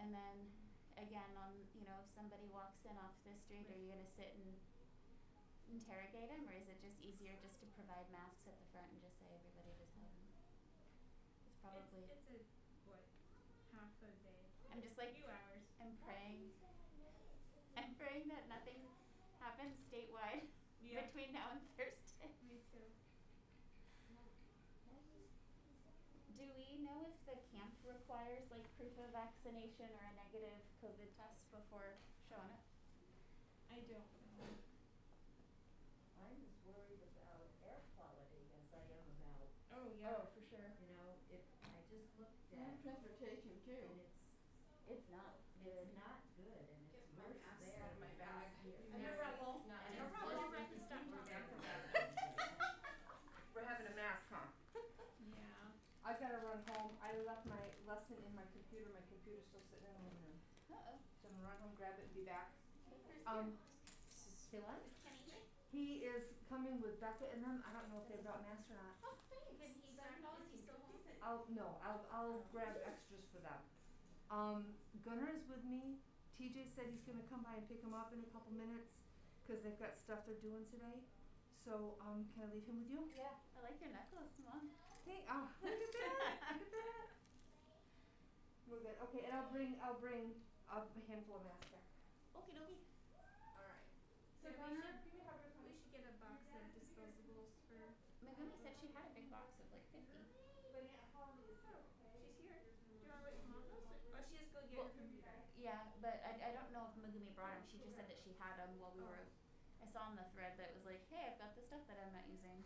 And then again, on if somebody walks in off the street, are you gonna sit and interrogate them, or is it just easier just to provide masks at the front and just say everybody just have them? It's probably. It's a half a day. I'm just a few hours. I'm praying that nothing happens statewide between now and Thursday. Me too. Do we know if the camp requires proof of vaccination or a negative COVID test before showing up? I don't know. I'm as worried about air quality as I am about. Oh yeah. Oh, for sure. I just looked at transportation too. and It's not good. it's not good, and it's Get my worse mask there out of my than bag. here. I'm a rebel. Not I'm a just rebel. one. We're at the stop. We're having a mask, huh? Yeah. I've got to run home. I left my lesson in my computer. My computer's still sitting in the living room. Uh-oh. So I'm gonna run home, grab it, and be back. Say what? Is Kenny here? He is coming with Becca and them. I don't know if they brought masks or not. Oh, thanks. Is he back? Is he still home? I'll grab extras for them. Gunnar is with me. TJ said he's gonna come by and pick him up in a couple minutes because they've got stuff they're doing today. So can I leave him with you? Yeah, I like your necklace, Mom. Hey, look at that! Look at that! We're good. Okay, and I'll bring a handful of masks back. Okie dokie. All right. So Yeah, Gunnar, we should get a box of disposables for. Megumi said she had a big box of 50. She's here. Do you want to wait for Mom? Oh, she just go get her computer. Yeah, but I don't know if Megumi brought them. She just said that she had them while we were. I saw on the thread that was like, hey, I've got the stuff that I'm not using.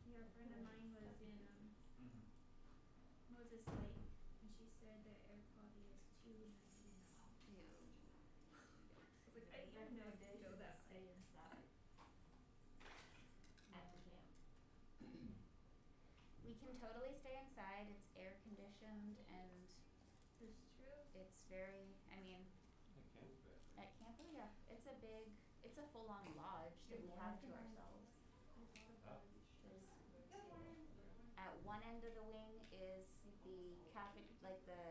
Yeah, a friend of mine was in Moses Lake, and she said the air quality is 299. Ew. I was like, I didn't know to go that way. Inside at the camp. We can totally stay inside. It's air conditioned and That's true. it's very, at camp, yeah, it's a full-on lodge that we have to ourselves. There's, at one end of the wing is the cafe, the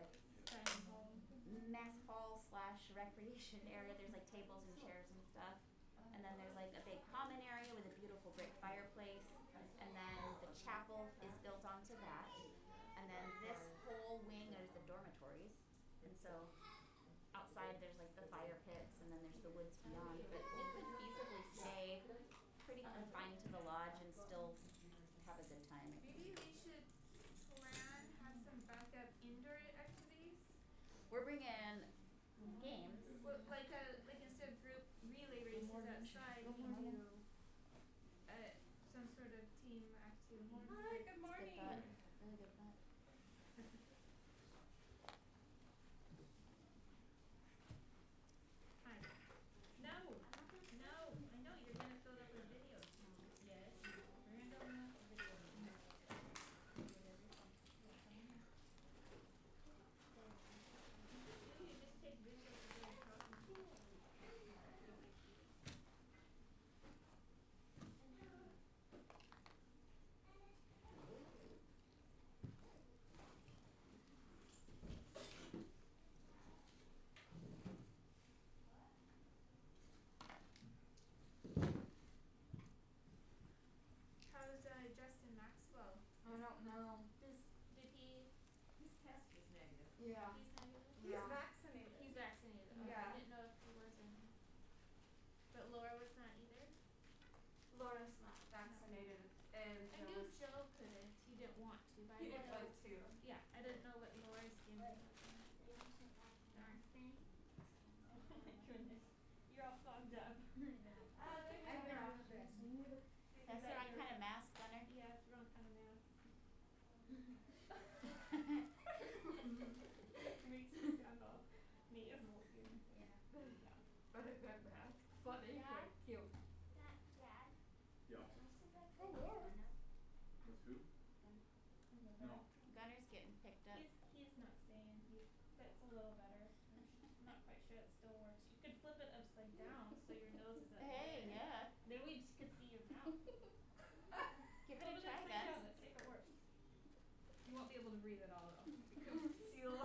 mess hall / recreation area. There's tables and chairs and stuff. And then there's a big common area with a beautiful brick fireplace. And then the chapel is built onto that. And then this whole wing is the dormitories. And so outside there's the fire pits, and then there's the woods beyond. But we could feasibly stay pretty confined to the lodge and still have a good time. Maybe we should have some backup indoor activities. We're bringing games. Well, instead of group relay races outside, we do some sort of team activity. Hi, good morning. Good thought. Really good thought. Hi. No, I know you're gonna fill it up with videos. Yes, random video. You just take videos of them talking. How's Justin Maxwell? I don't know. Did he? His test was negative. Yeah. He's negative? Yeah. vaccinated. He's vaccinated. Okay. Yeah. I didn't know if he wasn't. But Laura was not either? Laura's not vaccinated, and I knew Joe couldn't. He didn't want to, but I he didn't did know. go too. Yeah, I didn't know what Laura's skin was. Darn. Oh my goodness. You're all fogged up. That's the wrong kind of mask, Gunnar. Yeah, it's the wrong kind of mask. Makes you sound all native looking. Yeah. But a good mask. Funny. Dad? Cute. Dad? Yeah. Oh, Lord. With who? No. Gunner's getting picked up. He's not staying. That's a little better. I'm not quite sure it still works. You could flip it upside down so your nose is up. Hey, there. yeah. Then we just could see your mouth. to breathe it all out. We couldn't seal.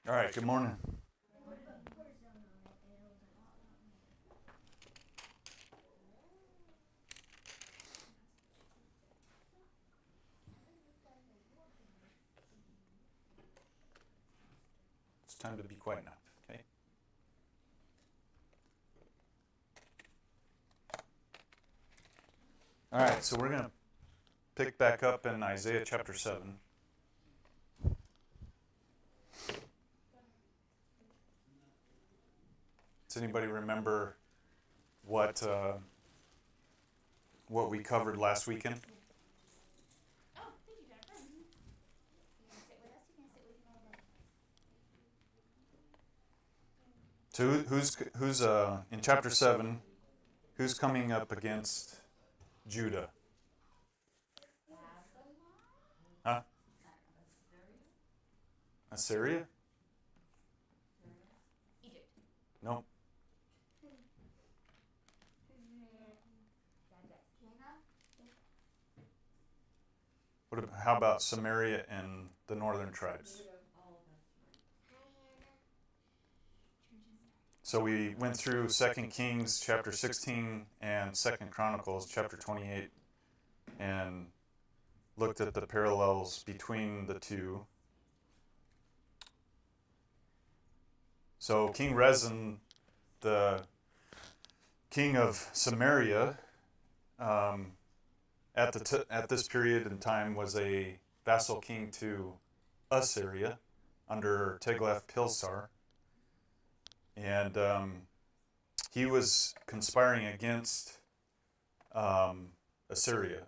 All right, good morning. It's time to be quiet now, okay? All right, so we're going to pick back up in Isaiah chapter 7. Does anybody remember what we covered last weekend? Oh, thank you, Jennifer. You can sit with us. You can sit with me all day. So who's in chapter 7? Who's coming up against Judah? Huh? Assyria? No. How about Samaria and the northern tribes? So we went through 2 Kings chapter 16 and 2 Chronicles chapter 28 and looked at the parallels between the two. So King Rezin, the king of Samaria, at this period in time was a vassal king to Assyria under Tiglath-Pileser, and he was conspiring against Assyria,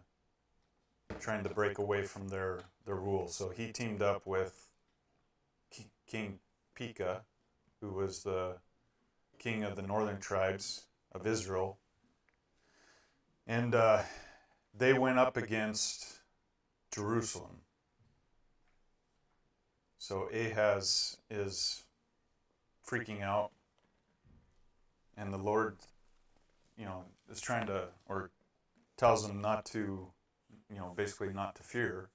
trying to break away from their rule. So he teamed up with King Pekah, who was the king of the northern tribes of Israel, and they went up against Jerusalem. So Ahaz is freaking out, and the Lord, is trying to, or tells him not to, basically not to fear.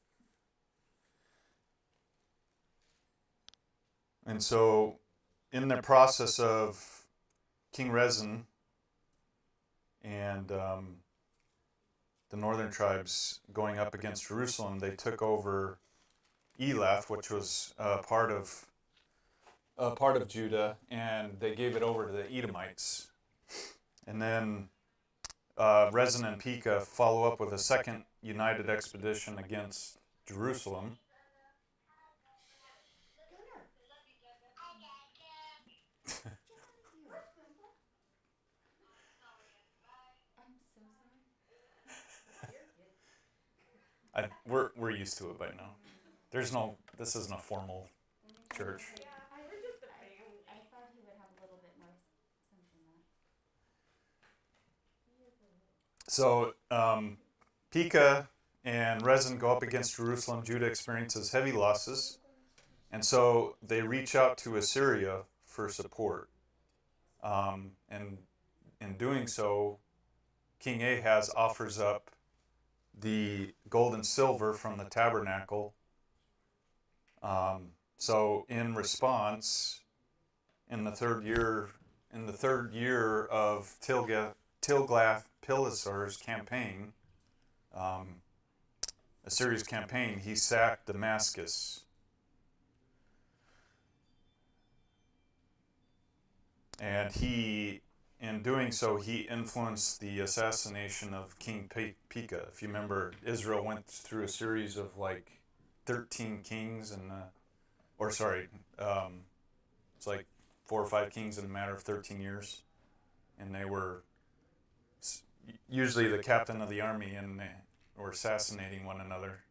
And so, in the process of King Rezin and the northern tribes going up against Jerusalem, they took over Elath, which was part of Judah, and they gave it over to the Edomites. And then Rezin and Pekah follow up with a second united expedition against Jerusalem. We're used to it by now. This isn't a formal church. Yeah, we're just a family. I thought he would have a little bit more sense in that. So Pekah and Rezin go up against Jerusalem. Judah experiences heavy losses, and so they reach out to Assyria for support. And in doing so, King Ahaz offers up the gold and silver from the tabernacle. So in response, in the third year of Tiglath-Pileser's campaign, Assyria's campaign, he sacked Damascus. And in doing so, he influenced the assassination of King Pekah. If you remember, Israel went through a series of 13 kings, it's like 4 or 5 kings in a matter of 13 years. And they were usually the captain of the army, and they were assassinating one another.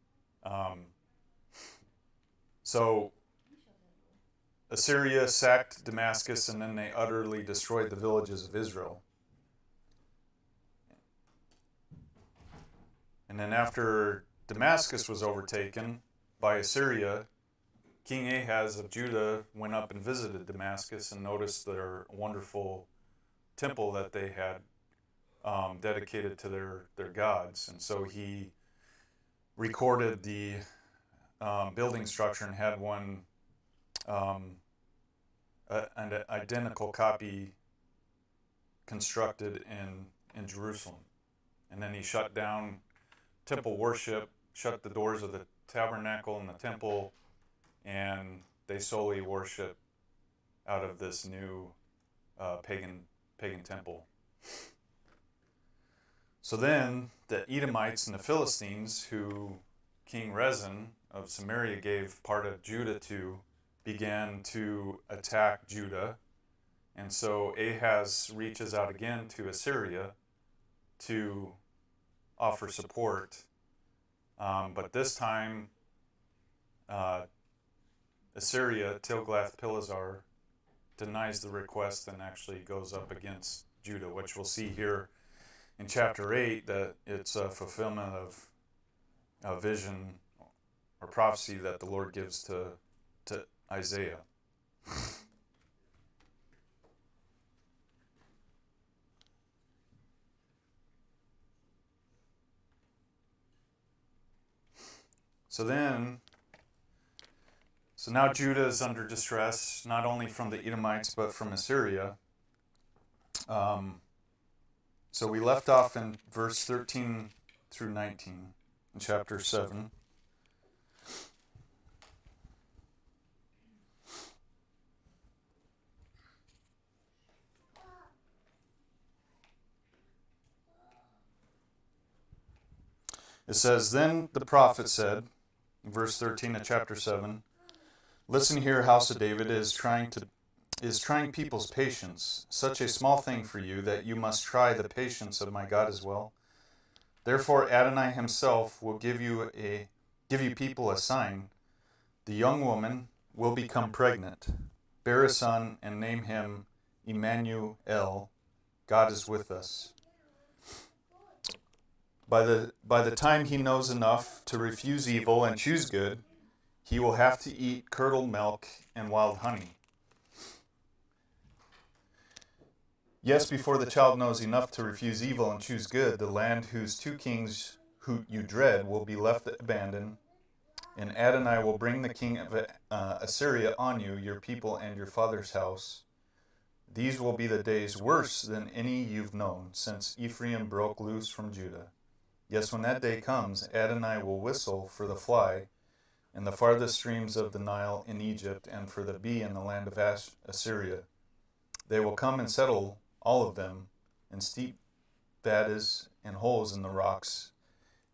So Assyria sacked Damascus, and then they utterly destroyed the villages of Israel. And then after Damascus was overtaken by Assyria, King Ahaz of Judah went up and visited Damascus and noticed their wonderful temple that they had dedicated to their gods. And so he recorded the building structure and had one an identical copy constructed in Jerusalem. And then he shut down temple worship, shut the doors of the tabernacle and the temple, and they solely worship out of this new pagan temple. So then the Edomites and the Philistines, who King Rezin of Samaria gave part of Judah to, began to attack Judah. And so Ahaz reaches out again to Assyria to offer support. But this time, Assyria, Tiglath-Pileser, denies the request and actually goes up against Judah, which we'll see here in chapter 8, that it's a fulfillment of a vision or prophecy that the Lord gives to Isaiah. So now Judah is under distress, not only from the Edomites, but from Assyria. So we left off in verse 13 through 19 in chapter 7. It says, "Then the prophet said," verse 13 of chapter 7, "Listen here, house of David, is trying people's patience, such a small thing for you that you must try the patience of my God as well. Therefore Adonai himself will give you people a sign. The young woman will become pregnant, bear a son, and name him Emmanuel, God is with us. By the time he knows enough to refuse evil and choose good, he will have to eat curdled milk and wild honey. Yes, before the child knows enough to refuse evil and choose good, the land whose two kings who you dread will be left abandoned, and Adonai will bring the king of Assyria on you, your people, and your father's house. These will be the days worse than any you've known, since Ephraim broke loose from Judah. Yes, when that day comes, Adonai will whistle for the fly in the farthest streams of the Nile in Egypt, and for the bee in the land of Assyria. They will come and settle, all of them, in steep vadis and holes in the rocks,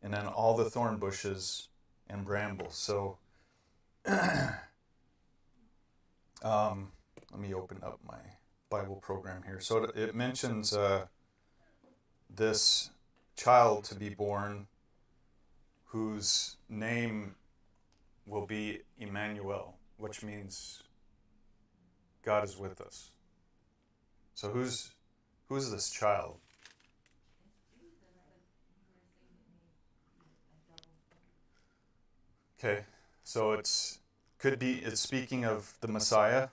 and in all the thorn bushes and brambles." So, let me open up my Bible program here. So it mentions this child to be born whose name will be Emmanuel, which means God is with us. So who's this child? Okay, so it's speaking of the Messiah,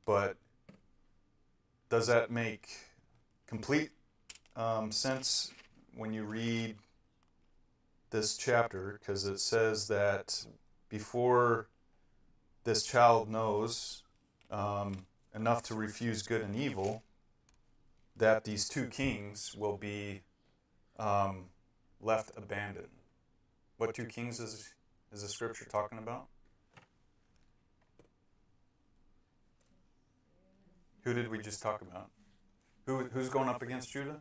but does that make complete sense when you read this chapter? Because it says that before this child knows enough to refuse good and evil, that these two kings will be left abandoned. What two kings is the scripture talking about? Who did we just talk about? Who's going up against Judah?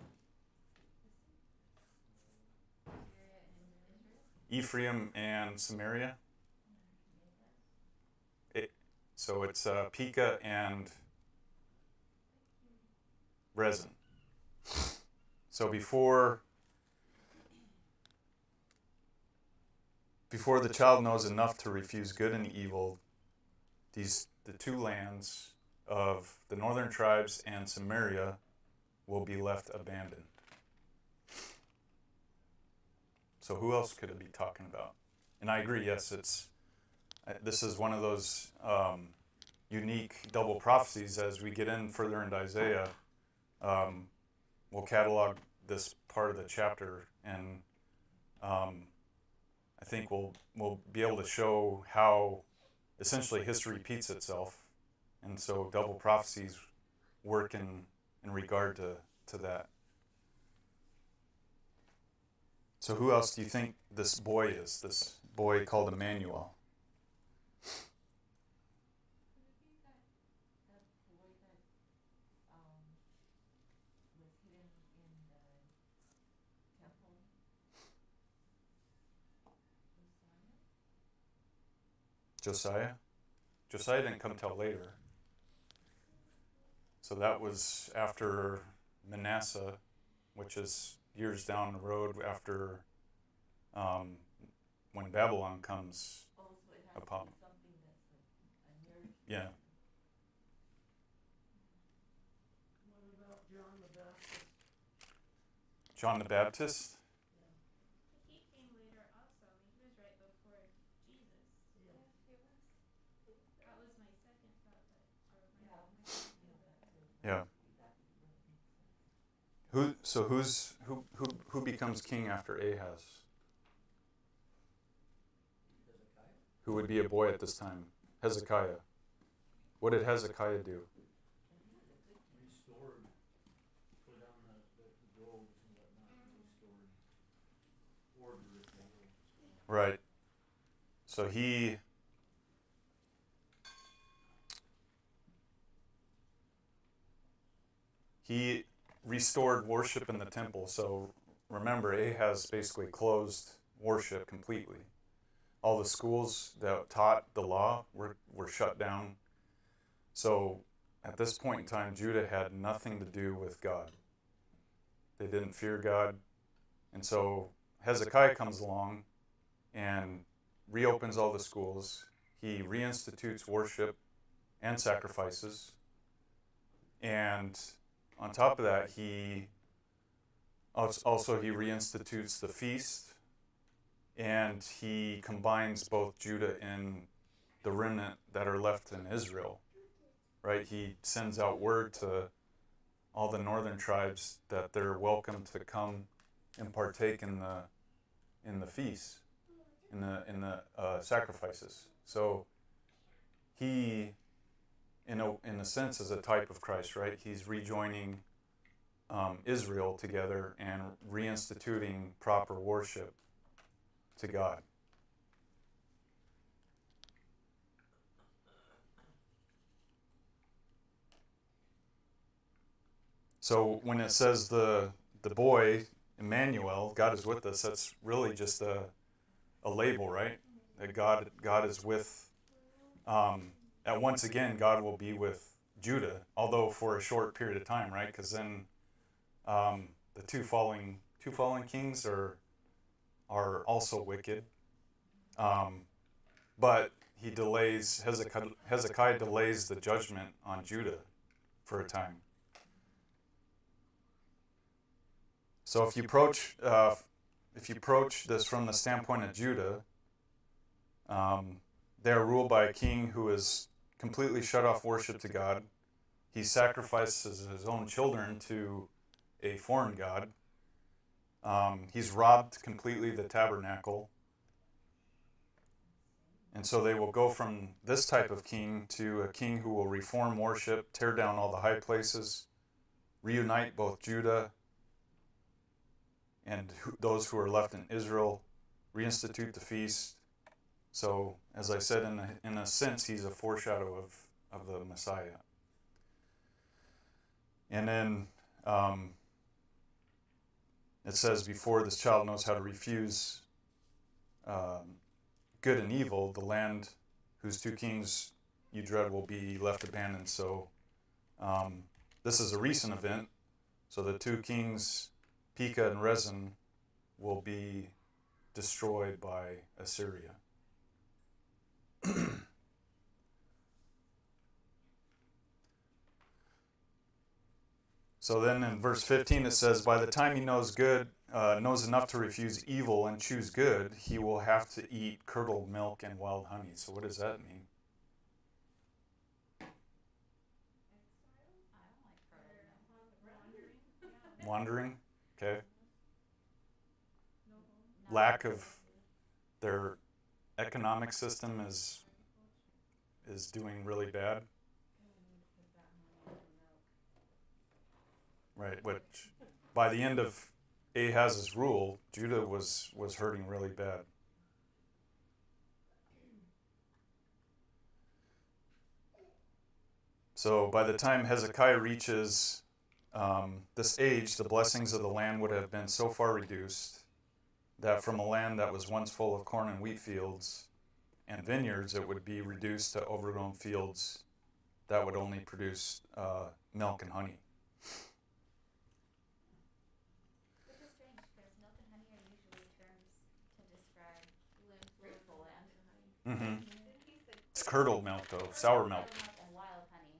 Ephraim and Samaria. So it's Pekah and Rezin. So before the child knows enough to refuse good and evil, the two lands of the northern tribes and Samaria will be left abandoned. So who else could it be talking about? And I agree, yes, this is one of those unique double prophecies. As we get in further into Isaiah, we'll catalog this part of the chapter, and I think we'll be able to show how essentially history repeats itself, and so double prophecies work in regard to that. So who else do you think this boy is? This boy called Emmanuel? Josiah? Josiah didn't come till later. So that was after Manasseh, which is years down the road after when Babylon comes upon. Yeah. What about John the Baptist? John the Baptist? He came later also. I mean, he was right before Jesus. Yeah. That was my second thought, Yeah. Who becomes king after Ahaz? who would be a boy at this time, Hezekiah. What did Hezekiah do? Restored, put on the robes and whatnot, restored order, if you will. Right. So he restored worship in the temple. So remember, Ahaz basically closed worship completely. All the schools that taught the law were shut down. So at this point in time, Judah had nothing to do with God. They didn't fear God. And so Hezekiah comes along and reopens all the schools. He reinstitutes worship and sacrifices. And on top of that, he reinstitutes the feast, and he combines both Judah and the remnant that are left in Israel. Right? He sends out word to all the northern tribes that they're welcome to come and partake in the feast, in the sacrifices. So he, in a sense, is a type of Christ, right? He's rejoining Israel together and reinstituting proper worship to God. So when it says the boy, Emmanuel, God is with us, that's really just a label, right? That God is with, and once again, God will be with Judah, although for a short period of time, right? Because then the two fallen kings are also wicked. But Hezekiah delays the judgment on Judah for a time. So if you approach this from the standpoint of Judah, they are ruled by a king who is completely shut off worship to God. He sacrifices his own children to a foreign god. He's robbed completely the tabernacle. And so they will go from this type of king to a king who will reform worship, tear down all the high places, reunite both Judah and those who are left in Israel, reinstitute the feast. So, as I said, in a sense, he's a foreshadow of the Messiah. And then it says, before this child knows how to refuse good and evil, the land whose two kings you dread will be left abandoned. So this is a recent event. So the two kings, Pekah and Rezin, will be destroyed by Assyria. So then in verse 15 it says, by the time he knows enough to refuse evil and choose good, he will have to eat curdled milk and wild honey. So what does that mean? Wandering? Okay. Lack of their economic system is doing really bad. Right, which by the end of Ahaz's rule, Judah was hurting really bad. So by the time Hezekiah reaches this age, the blessings of the land would have been so far reduced that from a land that was once full of corn and wheat fields and vineyards, it would be reduced to overgrown fields that would only produce milk and honey. Which is strange, because milk and honey are usually terms to describe fruitful land. Mm-hmm. It's curdled milk, though, sour milk. Curdled milk and wild honey.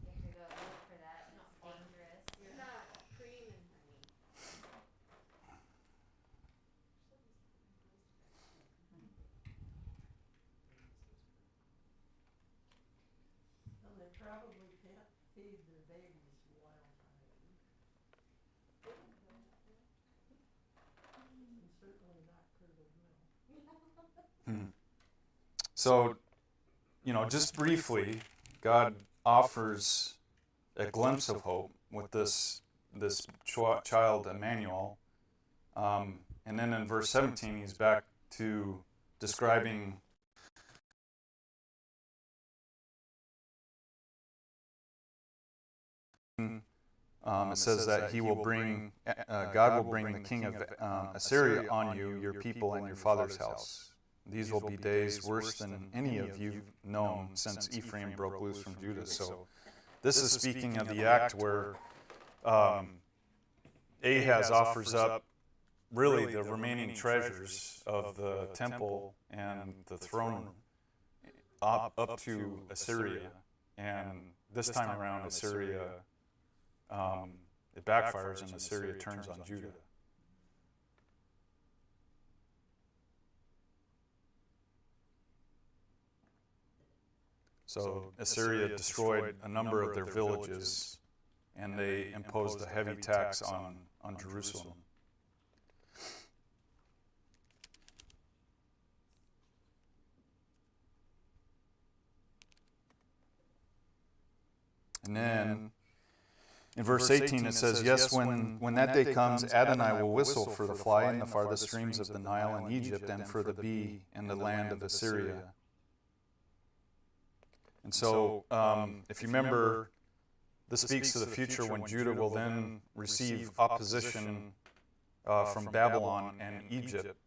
You have to go look for that, and it's dangerous. Not cream and honey. Well, they probably can't feed their babies wild honey. And certainly not curdled milk. Hmm. So, just briefly, God offers a glimpse of hope with this child Emmanuel. And then in verse 17, he's back to describing it says that he will bring, God will bring the king of Assyria on you, your people, and your father's house. These will be days worse than any of you've known since Ephraim broke loose from Judah. So this is speaking of the act where Ahaz offers up really the remaining treasures of the temple and the throne up to Assyria. And this time around, Assyria, it backfires and Assyria turns on Judah. So Assyria destroyed a number of their villages, and they imposed a heavy tax on Jerusalem. And then in verse 18 it says, yes, when that day comes, Adonai will whistle for the fly in the farthest streams of the Nile in Egypt, and for the bee in the land of Assyria. And so, if you remember, this speaks to the future when Judah will then receive opposition from Babylon and Egypt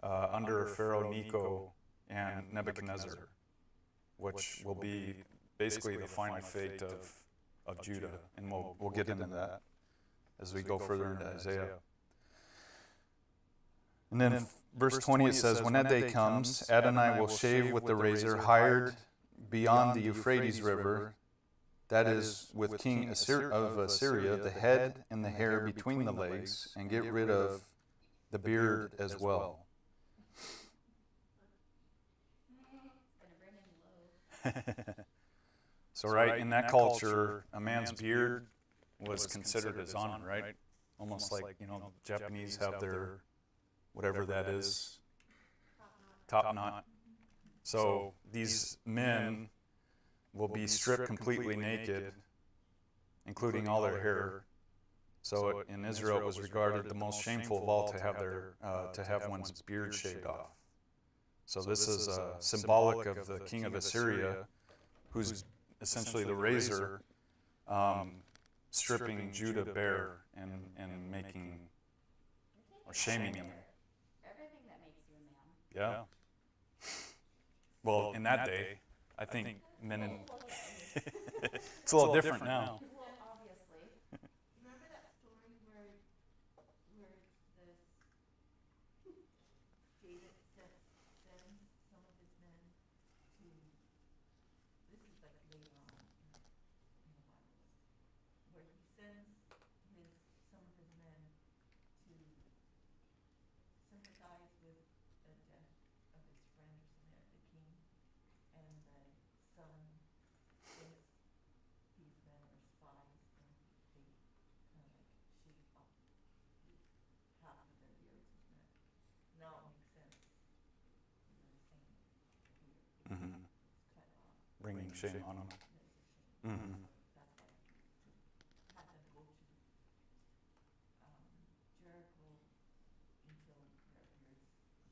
under Pharaoh Necho and Nebuchadnezzar, which will be basically the final fate of Judah. And we'll get into that as we go further into Isaiah. And then verse 20 it says, when that day comes, Adonai will shave with the razor hired beyond the Euphrates River, that is, with King of Assyria, the head and the hair between the legs, and get rid of the beard as well. So, right, in that culture, a man's beard was considered as honor, right? Almost like, Japanese have their, whatever that is, top knot. So these men will be stripped completely naked, including all their hair. So in Israel, it was regarded the most shameful of all to have one's beard shaved off. So this is symbolic of the king of Assyria, who's essentially the razor, stripping Judah bare and making or shaming him. Everything that makes you a man. Yeah. Well, in that day, I think men and it's a little different now. Well, obviously. Remember that story where this David sends some of his men to, this is like later on in the Bible, where he sends some of his men to sympathize with the death of his friend or something like the king, and the son thinks these men are spies, and they kind of like shave off half of their beards, isn't it? Now it makes sense. You know, the same beard. Mm-hmm. It's cut off. Bringing shame on them. It's a shame. Mm-hmm. That's why to have them go to Jericho until their beards grew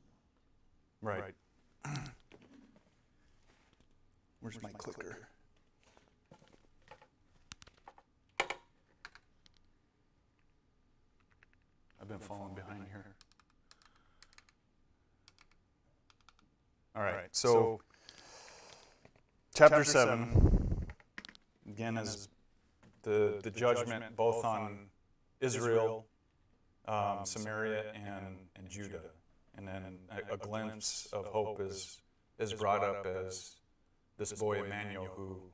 out. Right. Where's my clicker? I've been falling behind here. All right, so chapter 7, again, is the judgment both on Israel, Samaria, and Judah. And then a glimpse of hope is brought up as this boy Emmanuel, who,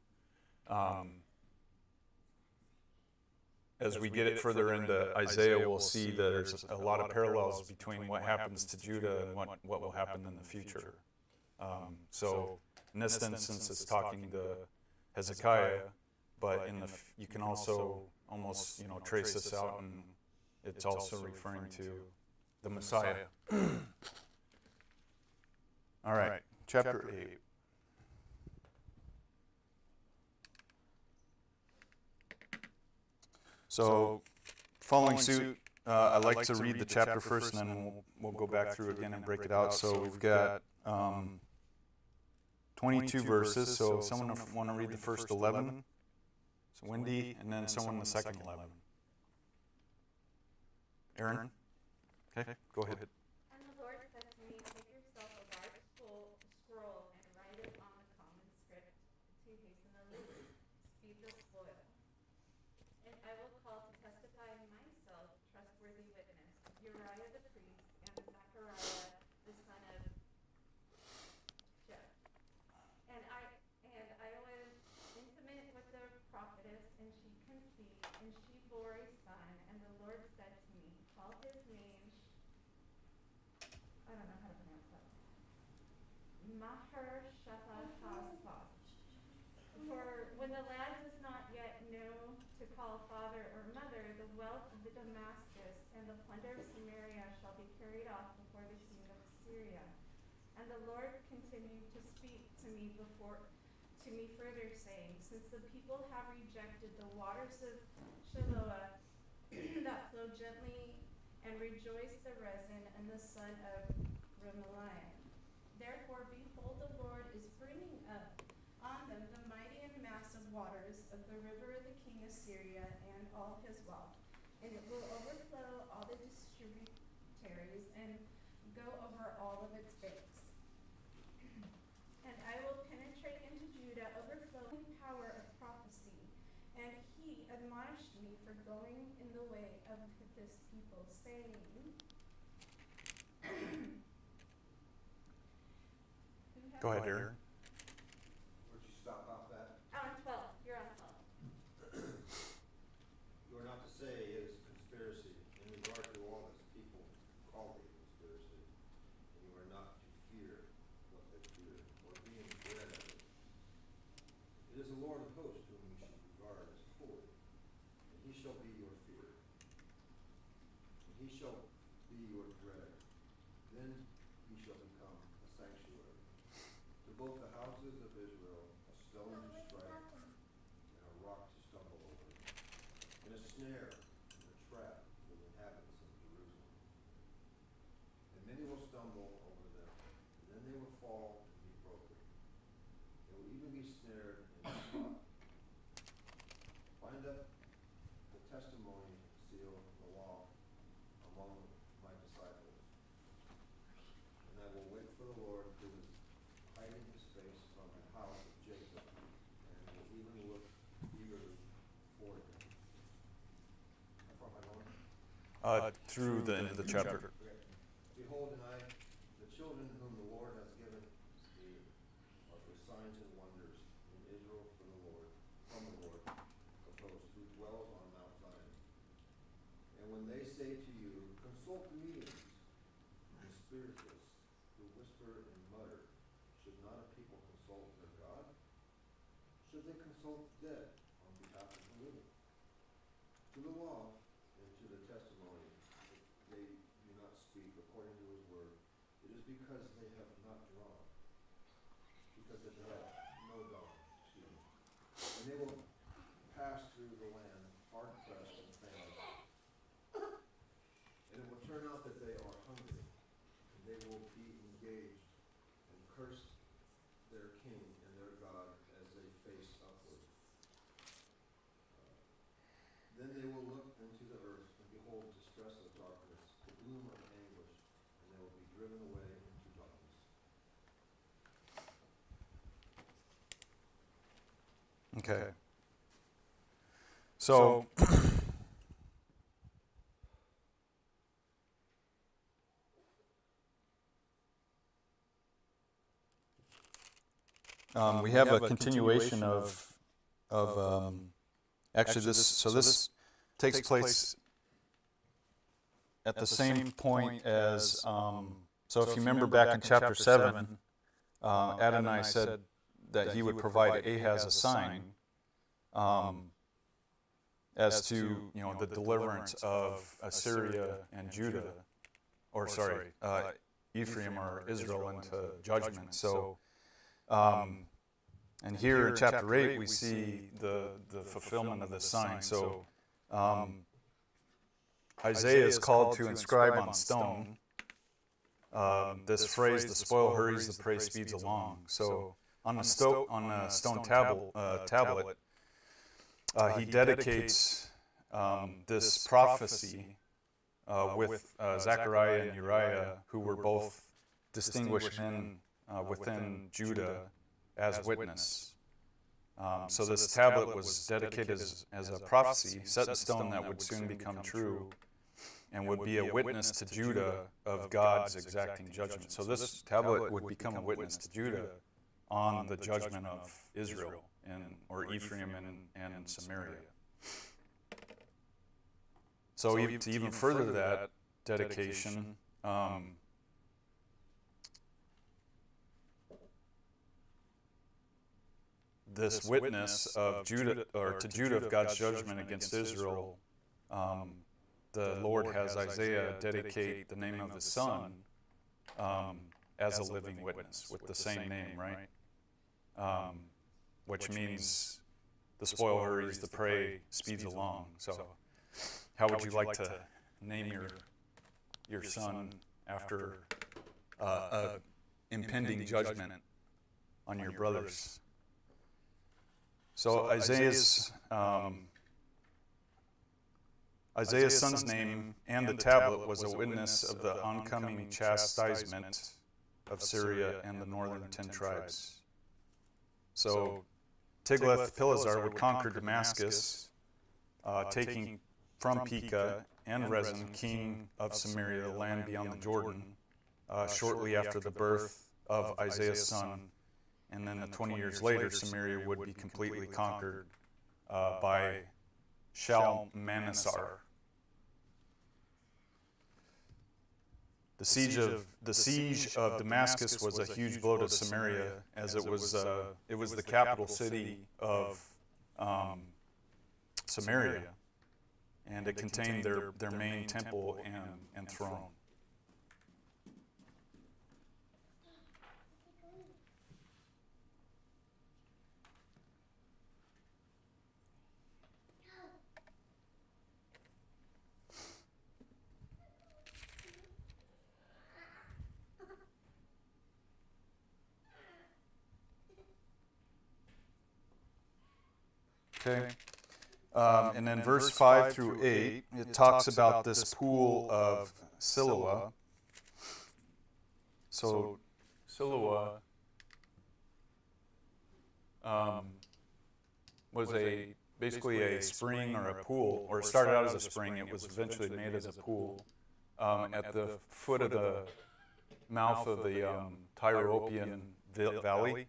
as we get it further into Isaiah, we'll see that there's a lot of parallels between what happens to Judah and what will happen in the future. So in this instance, it's talking to Hezekiah, but you can also almost trace this out, and it's also referring to the Messiah. All right, chapter 8. So, following suit, I like to read the chapter first, and then we'll go back through again and break it out. So we've got 22 verses. So someone want to read the first 11? So Wendy, and then someone the second 11. Aaron? Okay, go ahead. And the Lord said to me, "Make yourself a large scroll and write it on the common script to hasten the labor, speed the spoil. And I will call to testify myself trustworthy witness, Uriah the priest and Zechariah the son of Jeff. And I was intimate with the prophetess, and she conceived, and she bore a son. And the Lord said to me, call his name, I don't know how to pronounce that, Maher Shaphat. For when the lad does not yet know to call father or mother, the wealth of the Damascus and the plunder of Samaria shall be carried off before the king of Assyria. And the Lord continued to speak to me further, saying, since the people have rejected the waters of Shiloah that flow gently, and rejoice the Rezin and the son of Remaliah. Therefore, behold, the Lord is bringing up on them the mighty and massive waters of the river of the king of Assyria and all his wealth, and it will overflow all the distributaries and go over all of its banks. And I will penetrate into Judah, overflowing power of prophecy. And he admonished me for going in the way of this people, saying, Go ahead, Aaron. Where'd you stop off at? On 12. You're on 12. You are not to say it is a conspiracy in regard to all this people call it a conspiracy, and you are not to fear what they fear, or be in dread of it. It is the Lord of hosts whom you should regard as holy, and he shall be your fear, and he shall be your dread. Then he shall become a sanctuary to both the houses of Israel, a stone to strike, and a rock to stumble over, and a snare and a trap for the inhabitants of Jerusalem. And many will stumble over them, and then they will fall and be broken. They will even be snared and caught. Bind up the testimony seal of the law among my disciples. And I will wait for the Lord, who is hiding his face from the house of Jacob, and will even look eagerly for him. How far am I going? Through the end of the chapter. Okay. Behold, and I, the children whom the Lord has given me, are for signs and wonders in Israel from the Lord of hosts, who dwells on Mount Zion. And when they say to you, consult the mediums and spiritists who whisper and mutter, should not a people consult their God? Should they consult the dead on behalf of the living? To the law and to the testimony, if they do not speak according to his word, it is because they have not drawn, because they have no dawn, And they will pass through the land, hard pressed and famished. And it will turn out that they are hungry, and they will be engaged, and curse their king and their God as they face upward. Then they will look into the earth, and behold distress of darkness, the gloom of anguish, and they will be driven away into darkness. Okay. So, we have a continuation of actually this takes place at the same point as so if you remember back in chapter 7, Adonai said that he would provide Ahaz a sign as to the deliverance of Assyria and Judah, or sorry, Ephraim or Israel into judgment. So, and here in chapter 8, we see the fulfillment of this sign. So, Isaiah is called to inscribe on stone this phrase, the spoil hurries, the prey speeds along. So, on a stone tablet, he dedicates this prophecy with Zechariah and Uriah, who were both distinguished men within Judah, as witness. So this tablet was dedicated as a prophecy set in stone that would soon become true and would be a witness to Judah of God's exacting judgment. So this tablet would become a witness to Judah on the judgment of Israel or Ephraim and Samaria. So to even further that dedication, this witness of Judah, or to Judah of God's judgment against Israel, the Lord has Isaiah dedicate the name of his son as a living witness with the same name, right? Which means the spoil hurries, the prey speeds along. So how would you like to name your son after impending judgment on your brothers? So Isaiah's son's name and the tablet was a witness of the oncoming chastisement of Syria and the northern 10 tribes. So Tiglath-Pileser would conquer Damascus, taking from Pekah and Rezin, king of Samaria, the land beyond the Jordan, shortly after the birth of Isaiah's son. And then 20 years later, Samaria would be completely conquered by Shalmaneser. The siege of Damascus was a huge blow to Samaria, as it was the capital city of Samaria, and it contained their main temple and throne. Okay, and then verse 5 through 8, it talks about this pool of Siloah. So Siloah was basically a spring or a pool, or it started out as a spring. It was eventually made as a pool at the foot of the mouth of the Tyropian Valley.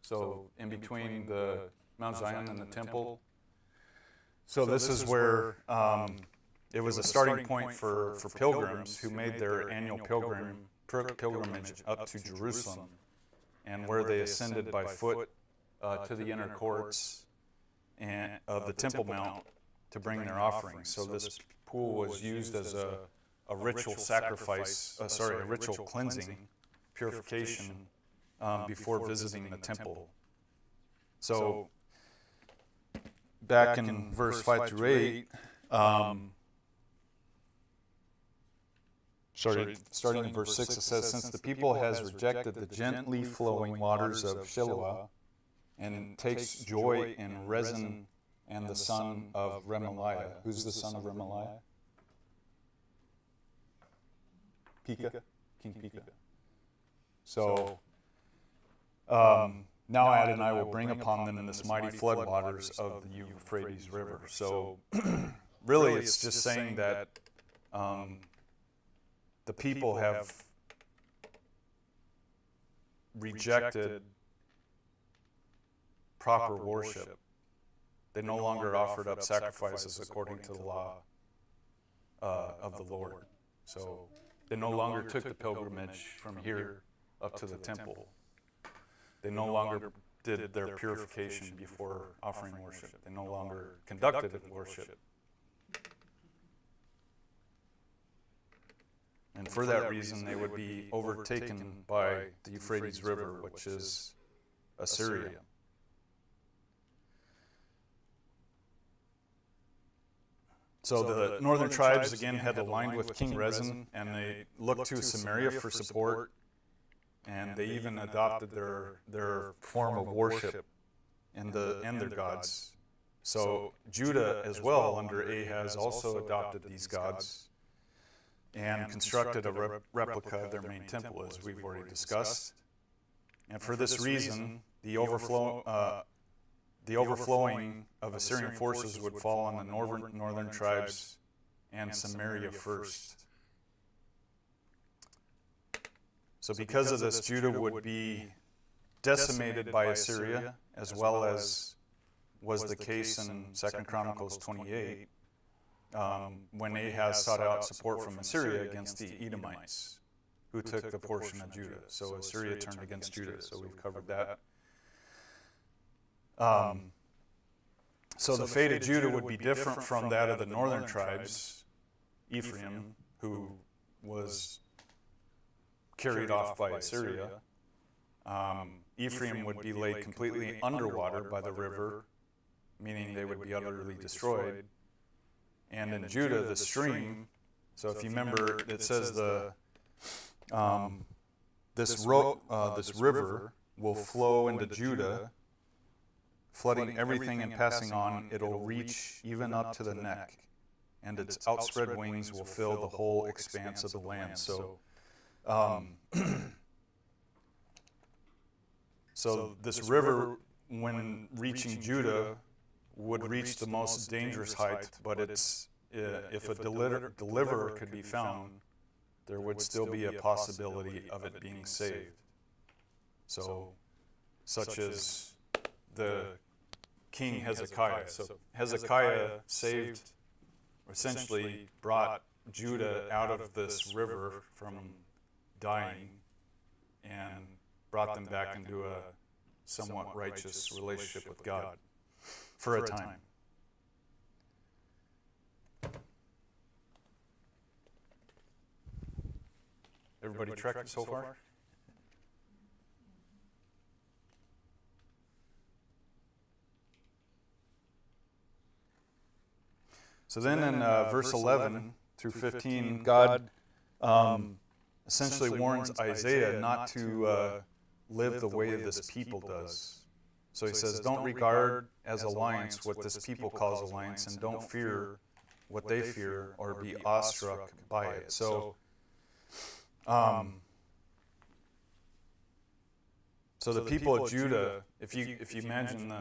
So in between the Mount Zion and the temple. So this is where it was a starting point for pilgrims who made their annual pilgrimage up to Jerusalem, and where they ascended by foot to the inner courts of the Temple Mount to bring their offerings. So this pool was used as a ritual sacrifice, a ritual cleansing, purification before visiting the temple. So back in verse 5 through 8, starting in verse 6, it says, "Since the people has rejected the gently flowing waters of Shiloah and takes joy in Rezin and the son of Remaliah." Who's the son of Remaliah? Pekah, King Pekah. So, now Adonai will bring upon them this mighty floodwaters of the Euphrates River. So, really, it's just saying that the people have rejected proper worship. They no longer offered up sacrifices according to the law of the Lord. So, they no longer took the pilgrimage from here up to the temple. They no longer did their purification before offering worship. They no longer conducted worship. And for that reason, they would be overtaken by the Euphrates River, which is Assyria. So the northern tribes, again, had aligned with King Rezin, and they looked to Samaria for support, and they even adopted their form of worship and their gods. So Judah as well, under Ahaz, also adopted these gods and constructed a replica of their main temple, as we've already discussed. And for this reason, the overflowing of Assyrian forces would fall on the northern tribes and Samaria first. So because of this, Judah would be decimated by Assyria, as well as was the case in 2 Chronicles 28, when Ahaz sought out support from Assyria against the Edomites, who took the portion of Judah. So Assyria turned against Judah, so we've covered that. So the fate of Judah would be different from that of the northern tribes. Ephraim, who was carried off by Assyria. Ephraim would be laid completely underwater by the river, meaning they would be utterly destroyed. And in Judah, the stream, so if you remember, it says this river will flow into Judah, flooding everything and passing on. It'll reach even up to the neck, and its outspread wings will fill the whole expanse of the land. So, so this river, when reaching Judah, would reach the most dangerous height, but if a deliverer could be found, there would still be a possibility of it being saved. So, such as the King Hezekiah. So Hezekiah saved, essentially brought Judah out of this river from dying and brought them back into a somewhat righteous relationship with God for a time. Everybody tracking so far? So then in verse 11 through 15, God essentially warns Isaiah not to live the way this people does. So he says, don't regard as alliance what this people calls alliance, and don't fear what they fear or be awestruck by it. So, so the people of Judah, if you imagine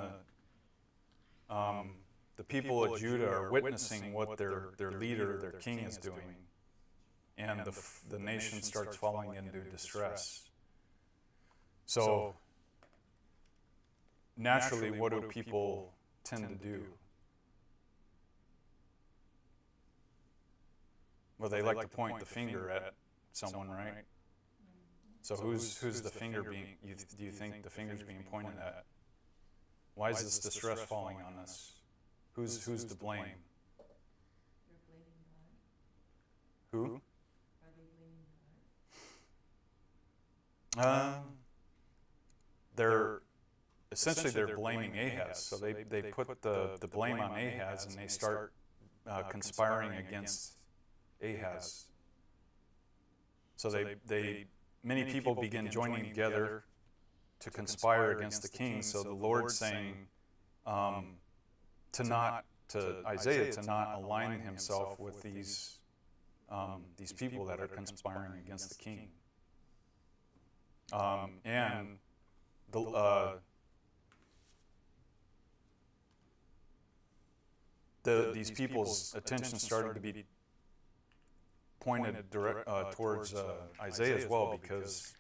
the people of Judah are witnessing what their leader, their king is doing, and the nation starts falling into distress. So naturally, what do people tend to do? Well, they like to point the finger at someone, right? So who's the finger being? Do you think the finger's being pointed at? Why is this distress falling on us? Who's to blame? They're blaming God. Who? Are they blaming God? They're essentially blaming Ahaz. So they put the blame on Ahaz, and they start conspiring against Ahaz. So many people begin joining together to conspire against the king. So the Lord's saying to Isaiah to not align himself with these people that are conspiring against the king. And these people's attention started to be pointed towards Isaiah as well, because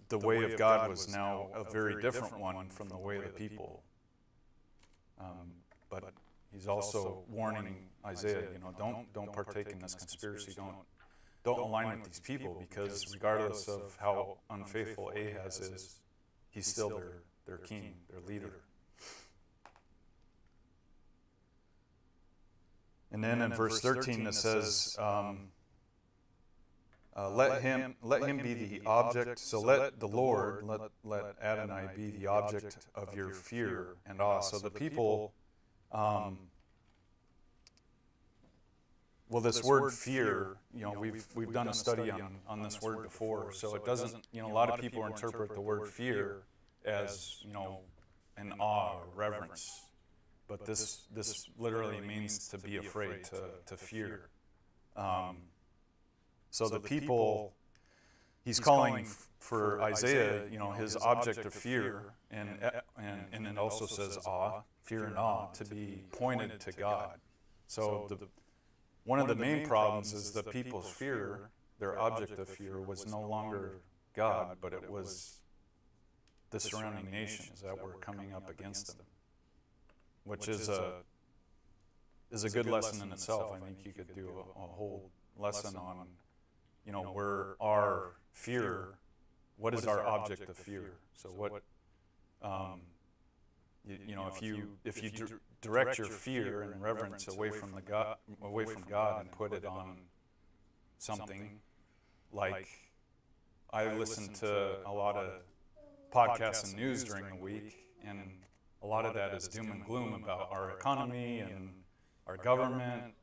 the way of God was now a very different one from the way of the people. But he's also warning Isaiah, don't partake in this conspiracy. Don't align with these people, because regardless of how unfaithful Ahaz is, he's still their king, their leader. And then in verse 13 it says, let him be the object. So let the Lord, let Adonai be the object of your fear and awe. So the people, well, this word fear, we've done a study on this word before. So it doesn't, a lot of people interpret the word fear as, an awe or reverence. But this literally means to be afraid, to fear. So the people, he's calling for Isaiah, his object of fear, and it also says awe, fear and awe, to be pointed to God. So one of the main problems is the people's fear, their object of fear, was no longer God, but it was the surrounding nations that were coming up against them, which is a good lesson in itself. I think you could do a whole lesson on, where our fear, what is our object of fear? So what, if you direct your fear and reverence away from God and put it on something, like I listen to a lot of podcasts and news during the week, and a lot of that is doom and gloom about our economy and our government,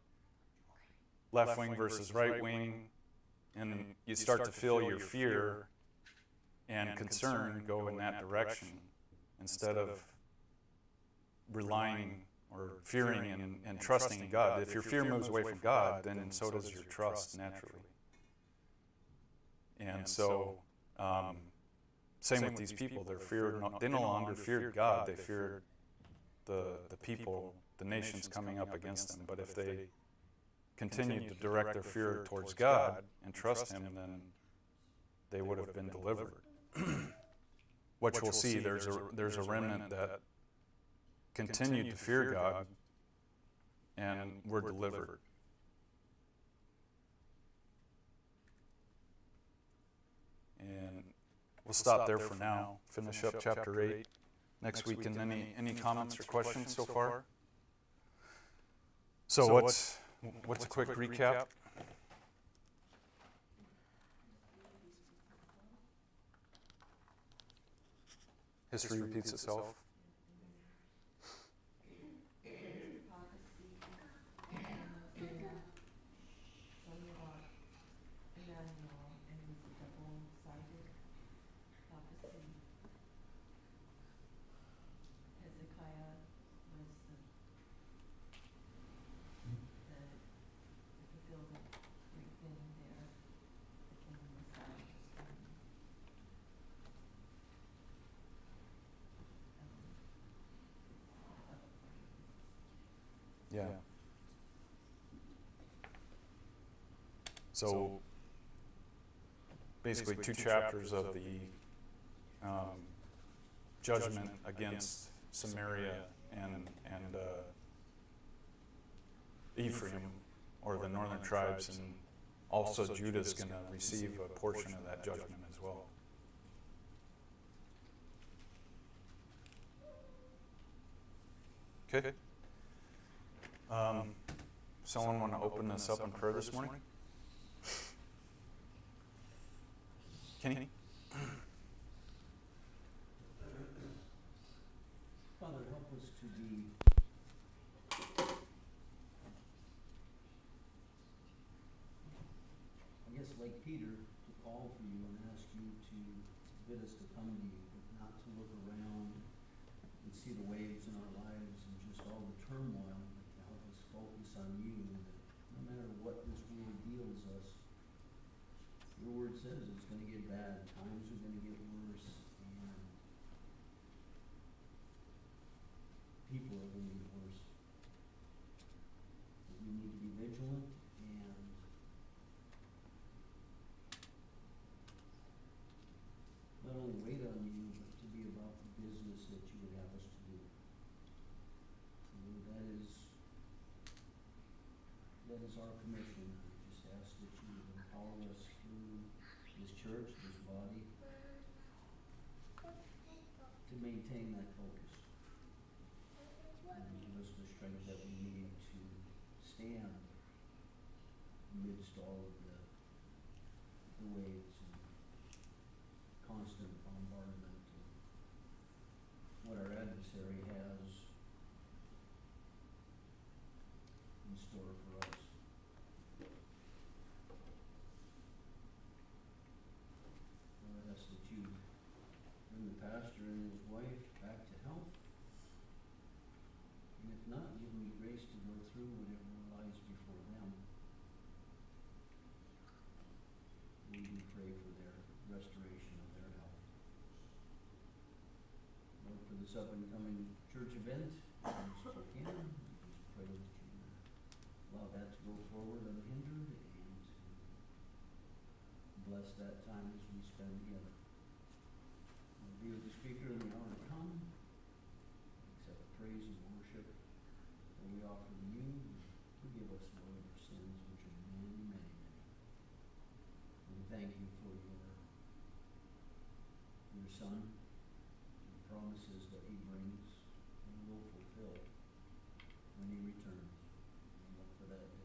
left wing versus right wing, and you start to feel your fear and concern go in that direction instead of relying or fearing and trusting in God. If your fear moves away from God, then so does your trust naturally. And so, same with these people. They no longer feared God. They feared the people, the nations coming up against them. But if they continued to direct their fear towards God and trust Him, then they would have been delivered. Which we'll see. There's a remnant that continued to fear God and were delivered. And we'll stop there for now. Finish up chapter 8 next week. And any comments or questions so far? So what's a quick recap? History repeats itself. Yeah. So basically 2 chapters of the judgment against Samaria and Ephraim, or the northern tribes, and also Judah's going to receive a portion of that judgment as well. Okay. Someone want to open this up in prayer this morning? Kenny? Father, help us to be like Peter, to call for you and ask you to bid us to come to you, but not to look around and see the waves in our lives and just all the turmoil, but to help us focus on you, and that no matter what this world deals us, your word says it's going to get bad, times are going to get worse, and people are going to get worse. But we need to be vigilant and not only wait on you, but to be about the business that you would have us to do. And that is our commission. We just ask that you would empower us through this church, this body, to maintain that focus. And give us the strength that we need to stand amidst all of the waves and constant bombardment and what our adversary has in store for us. Lord, I ask that you bring the pastor and his wife back to health. And if not, give me grace to go through whatever lies before them. We do pray for their restoration of their health. Lord, for this up and coming church event, in Spokane, we just pray that you allow that to go forward unhindered and to bless that time as we spend together. Lord, be with the speaker in the hour to come. Accept the praise and worship that we offer to you. Forgive us, Lord, of our sins, which are many, many, many. We thank you for your Son, the promises that he brings and will fulfill when he returns. We look for that day.